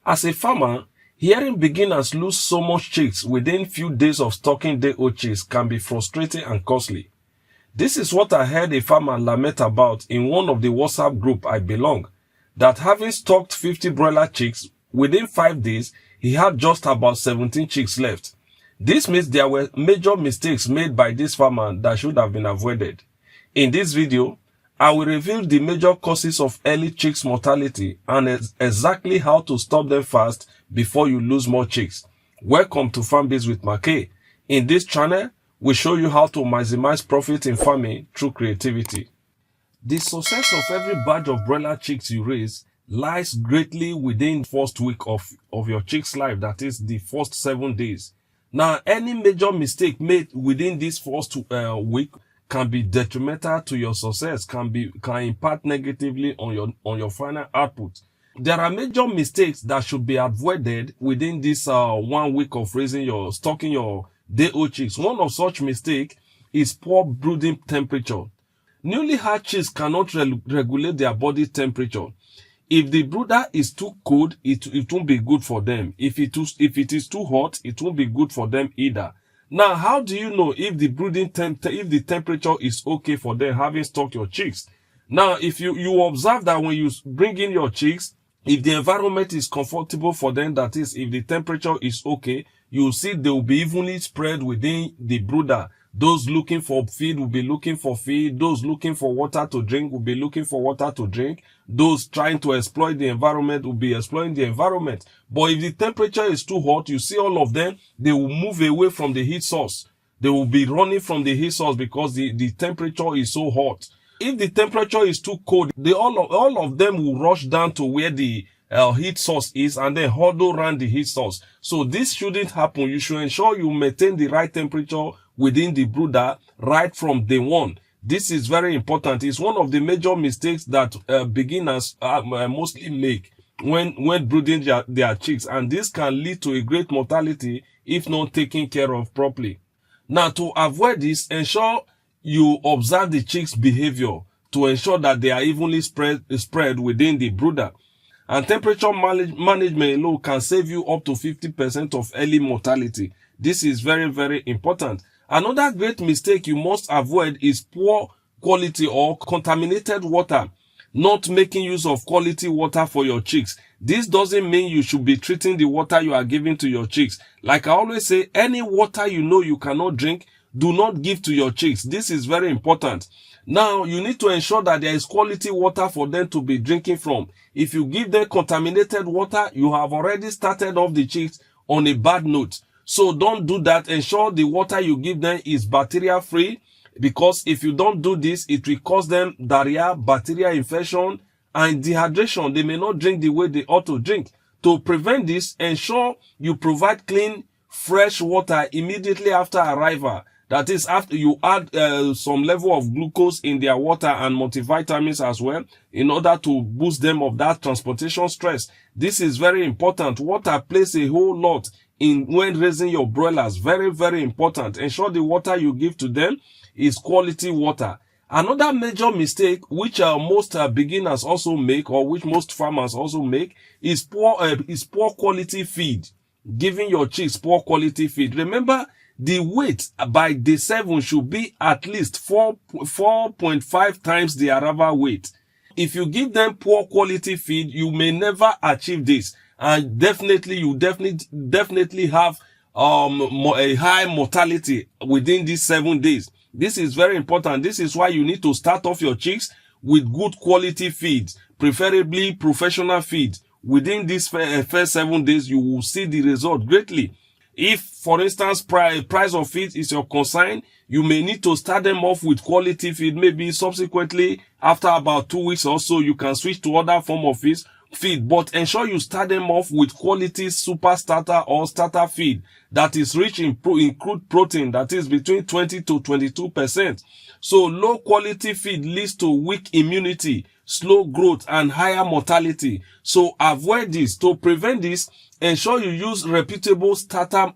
As a farmer, hearing beginners lose so much chicks within few days of stocking day-old chicks can be frustrating and costly. This is what I heard a farmer lament about in one of the WhatsApp group I belong, that having stocked 50 broiler chicks, within 5 days, he had just about 17 chicks left. This means there were major mistakes made by this farmer that should have been avoided. In this video, I will reveal the major causes of early chicks mortality and exactly how to stop them fast before you lose more chicks. Welcome to FarmBiz with Mackay. In this channel, we show you how to maximize profit in farming through creativity. The success of every batch of broiler chicks you raise lies greatly within the first week of your chick's life, that is the first 7 days. Now, any major mistake made within this first week can be detrimental to your success, can impact negatively on your final output. There are major mistakes that should be avoided within this 1 week of stocking your day-old chicks. One of such mistake is poor brooding temperature. Newly hatched chicks cannot regulate their body temperature. If the brooder is too cold, it won't be good for them. If it is too hot, it won't be good for them either. Now, how do you know if the brooding if the temperature is okay for them having stocked your chicks? Now, if you observe that when you bring in your chicks, if the environment is comfortable for them, that is, if the temperature is okay, you see they will be evenly spread within the brooder. Those looking for feed will be looking for feed. Those looking for water to drink will be looking for water to drink. Those trying to exploit the environment will be exploiting the environment. But if the temperature is too hot, you see all of them, they will move away from the heat source. They will be running from the heat source because the temperature is so hot. If the temperature is too cold, all of them will rush down to where the heat source is and then huddle around the heat source. So this shouldn't happen. You should ensure you maintain the right temperature within the brooder right from day one. This is very important. It's one of the major mistakes that beginners mostly make when brooding their chicks, and this can lead to a great mortality if not taken care of properly. Now, to avoid this, ensure you observe the chicks' behavior to ensure that they are evenly spread within the brooder. And temperature management alone can save you up to 50% of early mortality. This is very, very important. Another great mistake you must avoid is poor quality or contaminated water. Not making use of quality water for your chicks. This doesn't mean you should be treating the water you are giving to your chicks. Like I always say, any water you know you cannot drink, do not give to your chicks. This is very important. Now, you need to ensure that there is quality water for them to be drinking from. If you give them contaminated water, you have already started off the chicks on a bad note. So don't do that. Ensure the water you give them is bacteria free, because if you don't do this, it will cause them diarrhea, bacteria infection, and dehydration. They may not drink the way they ought to drink. To prevent this, ensure you provide clean, fresh water immediately after arrival. That is, after you add some level of glucose in their water and multivitamins as well, in order to boost them of that transportation stress. This is very important. Water plays a whole lot in when raising your broilers. Very, very important. Ensure the water you give to them is quality water. Another major mistake which most beginners also make, or which most farmers also make, is poor quality feed. Giving your chicks poor quality feed. Remember, the weight by day 7 should be at least 4.5 times the arrival weight. If you give them poor quality feed, you may never achieve this, and you definitely have a high mortality within these 7 days. This is very important. This is why you need to start off your chicks with good quality feeds, preferably professional feed. Within these first 7 days, you will see the result greatly. If, for instance, price of feed is your concern, you may need to start them off with quality feed. Maybe subsequently, after about 2 weeks or so, you can switch to other form of feed. But ensure you start them off with quality super starter or starter feed that is rich in crude protein, that is between 20 to 22%. So low quality feed leads to weak immunity, slow growth, and higher mortality. So avoid this. To prevent this, ensure you use reputable starter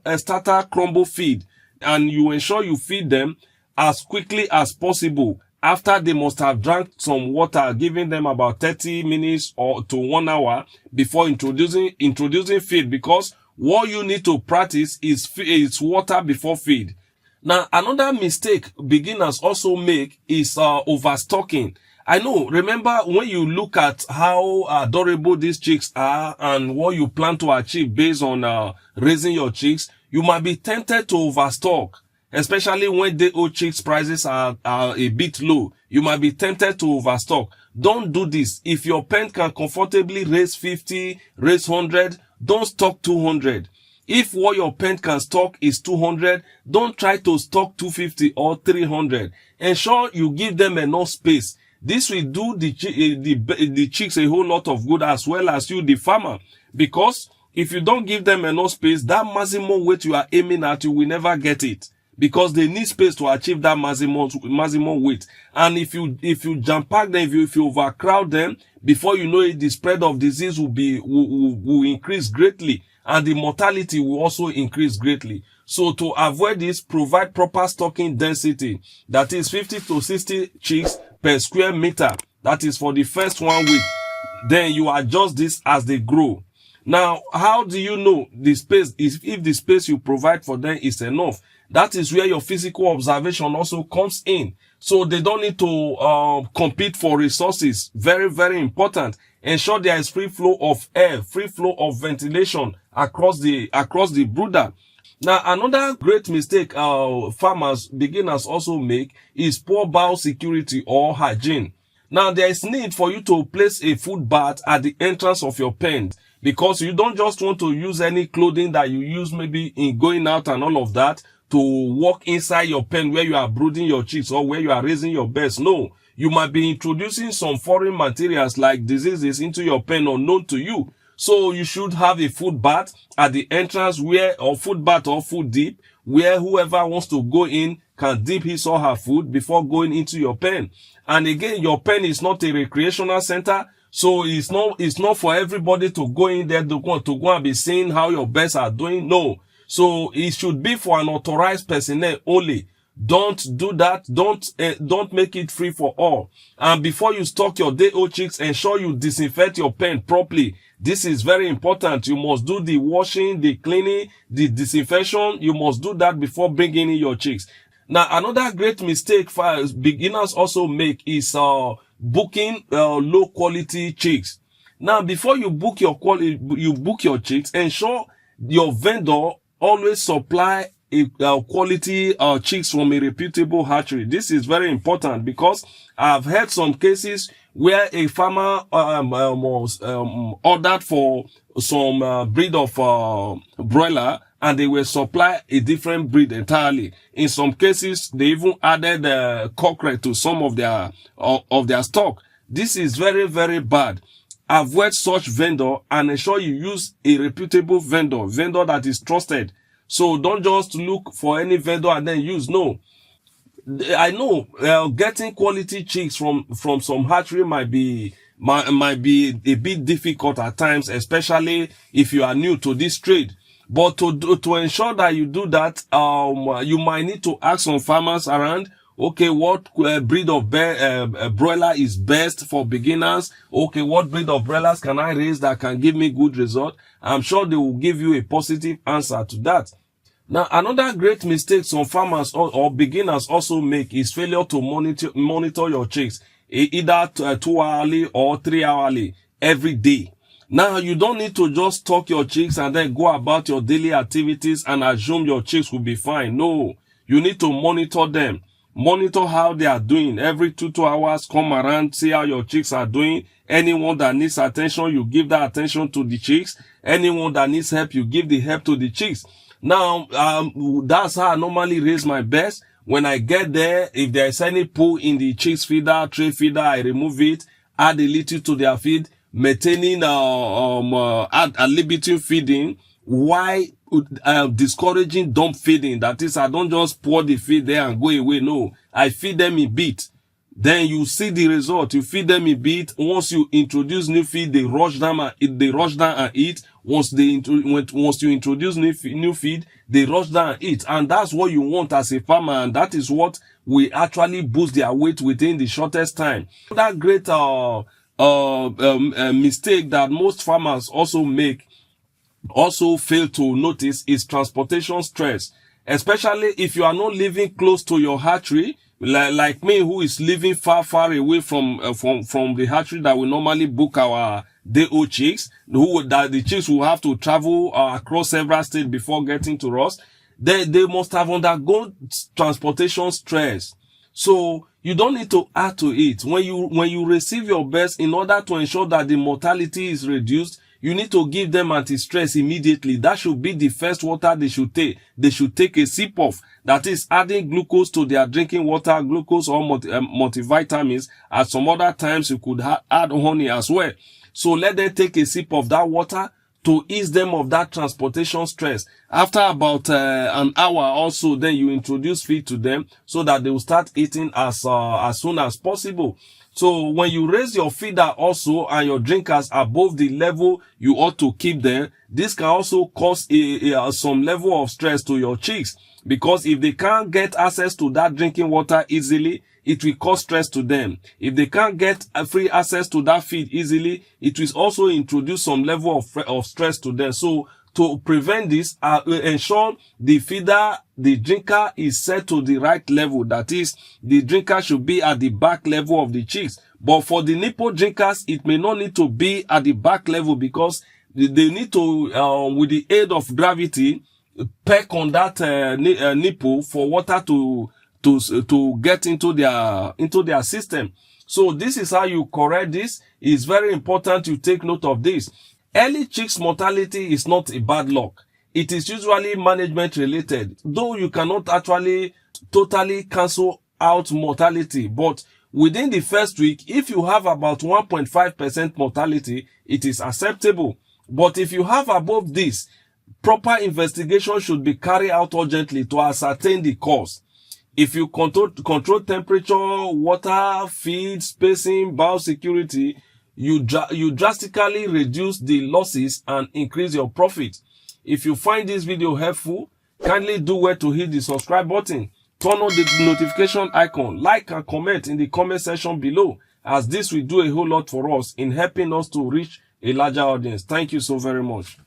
crumble feed, and you ensure you feed them as quickly as possible after they must have drank some water, giving them about 30 minutes or to 1 hour before introducing feed, because what you need to practice is water before feed. Now, another mistake beginners also make is overstocking. I know, remember when you look at how adorable these chicks are and what you plan to achieve based on raising your chicks, you might be tempted to overstock, especially when the old chicks prices are a bit low. You might be tempted to overstock. Don't do this. If your pen can comfortably raise 50, raise 100, don't stock 200. If what your pen can stock is 200, don't try to stock 250 or 300. Ensure you give them enough space. This will do the chicks a whole lot of good, as well as you, the farmer. Because if you don't give them enough space, that maximum weight you are aiming at, you will never get it. Because they need space to achieve that maximum weight. And if you jam pack them, if you overcrowd them, before you know it, the spread of disease will increase greatly. And the mortality will also increase greatly. So to avoid this, provide proper stocking density. That is 50 to 60 chicks per square meter. That is for the first 1 week. Then you adjust this as they grow. Now, how do you know the space if the space you provide for them is enough? That is where your physical observation also comes in. So they don't need to compete for resources. Very, very important. Ensure there is free flow of air, free flow of ventilation across the brooder. Now, another great mistake beginners also make is poor biosecurity or hygiene. Now, there is need for you to place a food bath at the entrance of your pen, because you don't just want to use any clothing that you use maybe in going out and all of that to walk inside your pen where you are brooding your chicks or where you are raising your birds. No, you might be introducing some foreign materials like diseases into your pen unknown to you. So you should have a food bath at the entrance or food bath or food dip, where whoever wants to go in can dip his or her food before going into your pen. And again, your pen is not a recreational center. So it's not for everybody to go in there to go and be seeing how your birds are doing. No. So it should be for an authorized personnel only. Don't do that. Don't make it free for all. And before you stock your day-old chicks, ensure you disinfect your pen properly. This is very important. You must do the washing, the cleaning, the disinfection. You must do that before bringing in your chicks. Now, another great mistake beginners also make is booking low quality chicks. Now, before you book your chicks, ensure your vendor always supply quality chicks from a reputable hatchery. This is very important, because I've heard some cases where a farmer ordered for some breed of broiler, and they will supply a different breed entirely. In some cases, they even added cockerel to some of their stock. This is very, very bad. Avoid such vendor and ensure you use a reputable vendor that is trusted. So don't just look for any vendor and then use. No. I know getting quality chicks from some hatchery might be a bit difficult at times, especially if you are new to this trade. But to ensure that you do that, you might need to ask some farmers around. Okay, what breed of broiler is best for beginners? Okay, what breed of broilers can I raise that can give me good result? I'm sure they will give you a positive answer to that. Now, another great mistake some farmers or beginners also make is failure to monitor your chicks, either 2 hourly or 3 hourly every day. Now, you don't need to just stock your chicks and then go about your daily activities and assume your chicks will be fine. No, you need to monitor them. Monitor how they are doing. Every 2 hours, come around, see how your chicks are doing. Anyone that needs attention, you give that attention to the chicks. Anyone that needs help, you give the help to the chicks. Now, that's how I normally raise my birds. When I get there, if there is any poo in the chicks feeder, tray feeder, I remove it, add a little to their feed, maintaining, limiting feeding, while discouraging dump feeding. That is, I don't just pour the feed there and go away. No, I feed them in bit. Then you see the result. You feed them in bit. Once you introduce new feed, they rush down and eat. Once you introduce new feed, they rush down and eat. And that's what you want as a farmer. And that is what will actually boost their weight within the shortest time. That great mistake that most farmers also fail to notice is transportation stress, especially if you are not living close to your hatchery, like me, who is living far away from the hatchery that we normally book our day-old chicks, that the chicks will have to travel across several states before getting to us. They must have undergone transportation stress. So you don't need to add to it. When you receive your birds, in order to ensure that the mortality is reduced, you need to give them anti-stress immediately. That should be the first water they should take. They should take a sip of. That is adding glucose to their drinking water, glucose or multivitamins. At some other times, you could add honey as well. So let them take a sip of that water to ease them of that transportation stress. After about an hour or so, then you introduce feed to them so that they will start eating as soon as possible. So when you raise your feeder also and your drinkers above the level you ought to keep them, this can also cause some level of stress to your chicks, because if they can't get access to that drinking water easily, it will cause stress to them. If they can't get free access to that feed easily, it will also introduce some level of stress to them. So to prevent this, ensure the feeder, the drinker is set to the right level. That is, the drinker should be at the back level of the chicks. But for the nipple drinkers, it may not need to be at the back level, because they need to, with the aid of gravity, peck on that nipple for water to get into their system. So this is how you correct this. It's very important you take note of this. Early chicks mortality is not a bad luck. It is usually management related, though you cannot actually totally cancel out mortality. But within the first week, if you have about 1.5% mortality, it is acceptable. But if you have above this, proper investigation should be carried out urgently to ascertain the cause. If you control temperature, water, feed, spacing, biosecurity, you drastically reduce the losses and increase your profit. If you find this video helpful, kindly do well to hit the subscribe button, turn on the notification icon, like and comment in the comment section below, as this will do a whole lot for us in helping us to reach a larger audience. Thank you so very much.